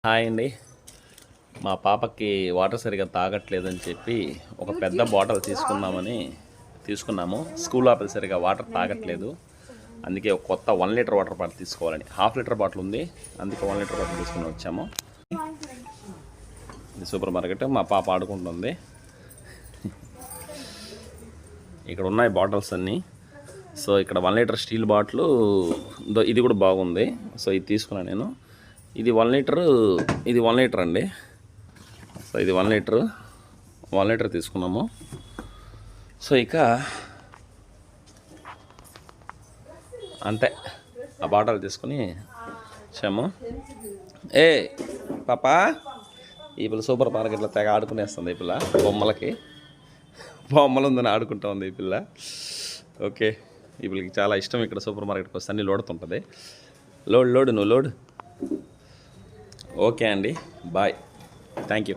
Hi అండి. మా పాపకి వాటర్ సరిగా తాగట్లేదని చెప్పి ఒక పెద్ద బాటిల్ తీసుకున్నాము. స్కూల్ ఆపిల్ సరిగా వాటర్ తాగట్లేదు, అందుకే ఒక కొత్త 1 లీటర్ వాటర్ బాటిల్ తీసుకోవాలని. 1/2 లీటర్ బాటిల్ ఉంది, అందుకే 1 లీటర్ బాటిల్ తీసుకుని వచ్చాము. ఇది సూపర్ మార్కెట్. మా పాప ఆడుకుంటుంది. ఇక్కడ ఉన్నాయి బాటిల్స్ అన్నీ. సో ఇక్కడ 1 లీటర్ స్టీల్ బాటిల్, ఇది కూడా బాగుంది. సో ఇది తీసుకున్నాను నేను. ఇది 1 లీటర్ అండి. సో ఇది 1 లీటర్ తీసుకున్నాము. సో ఇక అంతే, ఆ బాటిల్ తీసుకుని వచ్చాము. పాపా, ఈ పిల్ల సూపర్ మార్కెట్లో తెగ ఆడుకునేస్తుంది. ఈ పిల్ల బొమ్మలు ఉందని ఆడుకుంటా ఉంది ఈ పిల్ల. ఓకే, ఈ పిల్లకి చాలా ఇష్టం ఇక్కడ సూపర్ మార్కెట్కి వస్తే అన్నీ లోడుతుంటుంది. లోడ్ ఓకే అండి, బాయ్, థ్యాంక్ యూ.